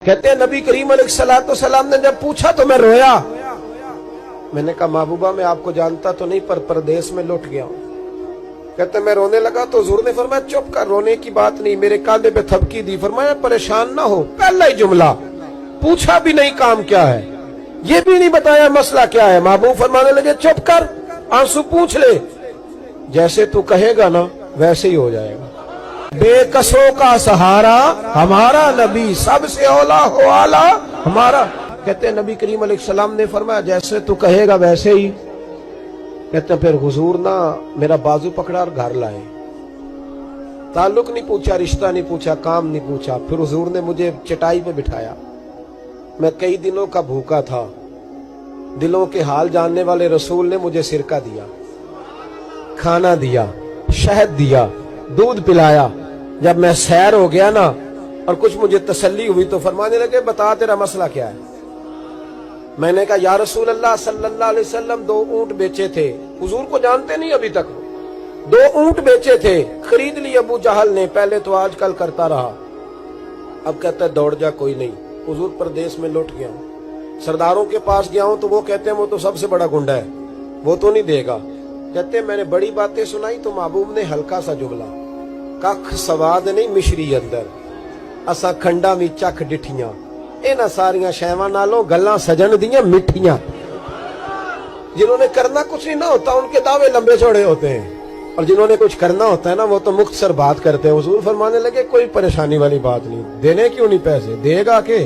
कहते हैं नबी करीम अलैहिस्सलाम ने जब पूछा तो मैं रोया। मैंने कहा महबूबा मैं आपको जानता तो नहीं पर परदेश में लौट गया हूं। कहते मैं रोने लगा तो हुजूर ने फरमाया चुप कर, रोने की बात नहीं। मेरे कांधे पे थपकी दी, फरमाया परेशान ना हो। पहला ही जुमला, पूछा भी नहीं काम क्या है, ये भी नहीं बताया मसला क्या है। महबूब फरमाने लगे चुप कर, आंसू पूछ ले, जैसे तू कहेगा ना वैसे ही हो जाएगा। बेकसों का सहारा हमारा नबी, सबसे औला हो आला हमारा। कहते हैं नबी करीम अलैहिस्सलाम ने फरमाया जैसे तू कहेगा वैसे ही। कहते हैं फिर हुजूर ना मेरा बाजू पकड़ा और घर लाए। ताल्लुक नहीं पूछा, रिश्ता नहीं पूछा, काम नहीं पूछा। फिर हुजूर ने मुझे चटाई पे बिठाया। मैं कई दिनों का भूखा था। दिलों के हाल जानने वाले रसूल ने मुझे सिरका दिया, खाना दिया, शहद दिया, दूध पिलाया। जब मैं सैर हो गया ना और कुछ मुझे तसल्ली हुई तो फरमाने लगे बता तेरा मसला क्या है। मैंने कहा या रसूल अल्लाह सल्लल्लाहु अलैहि वसल्लम 2 ऊंट बेचे थे। हुजूर को जानते नहीं अभी तक। 2 ऊंट बेचे थे, खरीद ली अबू जहल ने। पहले तो आजकल करता रहा, अब कहता है दौड़ जा, कोई नहीं। हुजूर परदेश में लौट गया हूं, सरदारों के पास गया हूं तो वो कहते हैं वो तो सबसे बड़ा गुंडा है, वो तो नहीं देगा। कहते मैंने बड़ी बातें सुनाई तो महबूब ने हल्का सा जुमला, कख सवाद नहीं मिश्री अंदर, असा खंडा मी चख डिठियां, इन्हां सारियां शैवां नालों गल्लां सजन दियां मिठियां। जिन्होंने करना कुछ नहीं ना होता उनके दावे लंबे चौड़े होते हैं, और जिन्होंने कुछ करना होता है ना वो तो मुख्तसर बात करते हैं। हुजूर फरमाने लगे कोई परेशानी वाली बात नहीं, देने क्यों नहीं पैसे, देगा के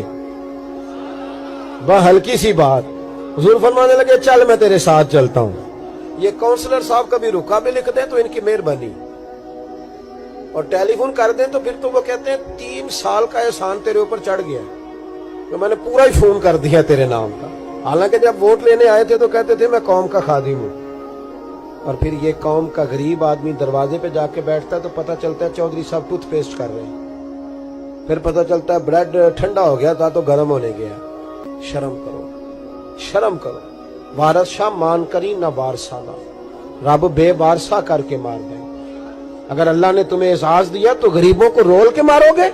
वह हल्की सी बात। हुजूर फरमाने लगे चल मैं तेरे साथ चलता हूं। ये काउंसलर साहब कभी रुका भी लिख दें तो इनकी मेहरबानी, और टेलीफोन कर दें तो फिर तो वो कहते हैं 3 साल का एहसान तेरे ऊपर चढ़ गया, तो मैंने पूरा ही फोन कर दिया तेरे नाम का। हालांकि जब वोट लेने आए थे तो कहते थे मैं कौम का खादिम हूं, और फिर ये कौम का गरीब आदमी दरवाजे पे जाके बैठता है तो पता चलता है चौधरी साहब टूथपेस्ट कर रहे हैं, फिर पता चलता है ब्रेड ठंडा हो गया था तो गर्म होने गया। शर्म करो, शर्म करो। वारस शाह मान करी ना वारसाना, रब बेवारसा करके मार दे। अगर अल्लाह ने तुम्हें एजाज दिया तो गरीबों को रोल के मारोगे,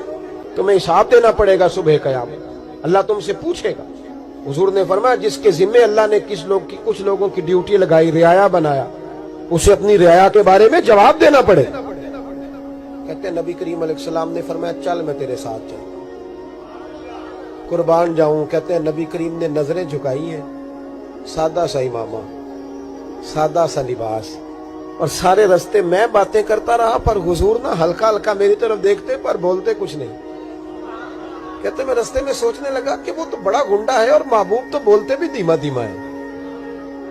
तुम्हें हिसाब देना पड़ेगा सुबह क़यामत, अल्लाह तुमसे पूछेगा। हुजूर ने फरमाया जिसके जिम्मे अल्लाह ने कुछ लोगों की ड्यूटी लगाई, रियाया बनाया, उसे अपनी रियाया के बारे में जवाब देना पड़े। कहते नबी करीम अलैहिस्सलाम ने फरमाया चल मैं तेरे साथ चलता हूं, कुर्बान जाऊं। कहते हैं नबी करीम ने नजरें झुकाई है, सादा सा इमामा, सादा सा लिबास, और सारे रास्ते मैं बातें करता रहा पर हुजूर ना हल्का हल्का मेरी तरफ देखते पर बोलते कुछ नहीं। कहते मैं रास्ते में सोचने लगा कि वो तो बड़ा गुंडा है और महबूब तो बोलते भी धीमा धीमा है,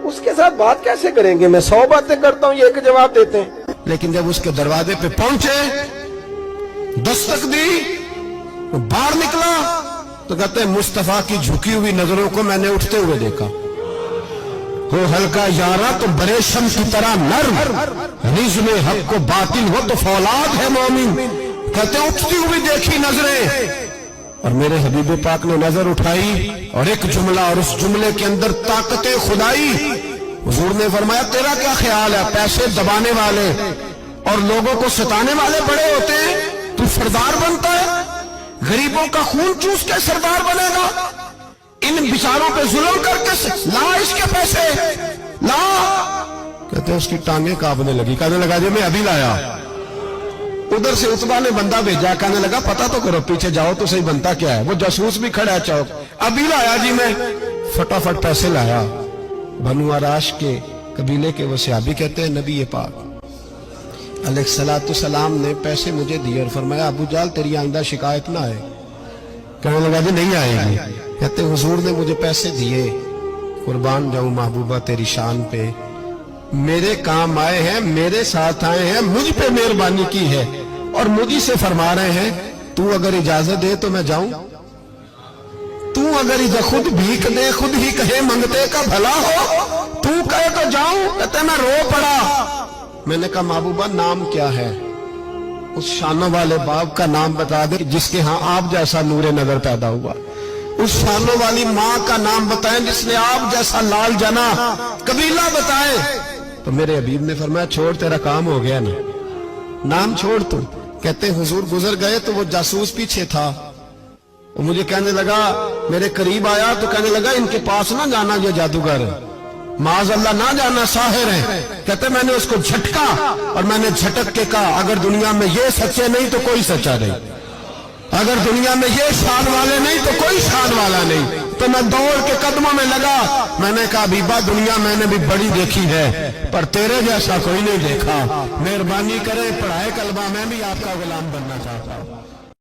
उसके साथ बात कैसे करेंगे। मैं 100 बातें करता हूं, ये एक जवाब देते हैं। लेकिन जब उसके दरवाजे पे पहुंचे, दस्तक दी, तो बाहर निकला तो कहते हैं मुस्तफा की झुकी हुई नजरों को मैंने उठते हुए देखा। हो हल्का यारा तो बड़े शम्स की तरह नर्म, रिज़्म हक को बातिल हो तो फौलाद है मोमिन। कहते उठती हुई देखी नजरें, और मेरे हबीब पाक ने नजर उठाई और एक जुमला, और उस जुमले के अंदर ताकत खुदाई। हुजूर ने फरमाया तेरा क्या ख्याल है, पैसे दबाने वाले और लोगों को सताने वाले बड़े होते हैं, तू सरदार बनता है, गरीबों का खून चूस के सरदार बनेगा, इन बिचारों पे जुल्म करके ला इसके पैसे ला। कहते हैं उसकी टांगे कांपने लगी, कहने लगा जी मैं अभी लाया। उधर से उतबा ने बंदा भेजा, कहने लगा पता तो करो, पीछे जाओ तो सही बनता क्या है। वो जासूस भी खड़ा है चौक, अभी लाया जी मैं, फटाफट पैसे लाया। बनु आराश के कबीले के वो सहाबी कहते हैं नबी पाक अलैहिस्सलाम ने पैसे मुझे दिए और फरमाया अबू जाल तेरी आइंदा शिकायत ना आए। कहने लगा जी नहीं आएगी। कहते हुजूर ने मुझे पैसे दिए, कुर्बान जाऊं महबूबा तेरी शान पे, मेरे काम आए हैं, मेरे साथ आए हैं, मुझ पे मेहरबानी की है, और मुझी से फरमा रहे हैं तू अगर इजाजत दे तो मैं जाऊं, तू अगर इधर खुद भीख दे, खुद ही कहे मंगते का भला हो, तू कहे तो जाऊं। कहते मैं रो पड़ा। मैंने कहा महबूबा नाम क्या है। उस शानों वाले बाप का नाम बता दे जिसके यहाँ आप जैसा नूरे नजर पैदा हुआ। उस शानों वाली माँ का नाम बताएं जिसने आप जैसा लाल जना। कबीला बताएं। तो मेरे हबीब ने फरमाया छोड़ तेरा काम हो गया ना, नाम छोड़ तू। कहते हुजूर गुजर गए तो वो जासूस पीछे था, وہ مجھے کہنے لگا، میرے قریب آیا تو کہنے لگا ان کے پاس نہ جانا، یہ جادوگر معاذ اللہ نہ جانا، ساحر ہیں۔ کہتے میں نے اس کو جھٹکا اور میں نے جھٹک کے کہا اگر دنیا میں یہ سچے نہیں تو کوئی سچا نہیں، اگر دنیا میں یہ شان والے نہیں تو کوئی شان والا نہیں۔ تو میں دوڑ کے قدموں میں لگا، میں نے کہا بیبا دنیا میں نے بھی بڑی دیکھی ہے پر تیرے جیسا کوئی نہیں دیکھا، مہربانی کرے پڑھائے کلمہ، میں بھی آپ کا غلام بننا چاہتا ہوں۔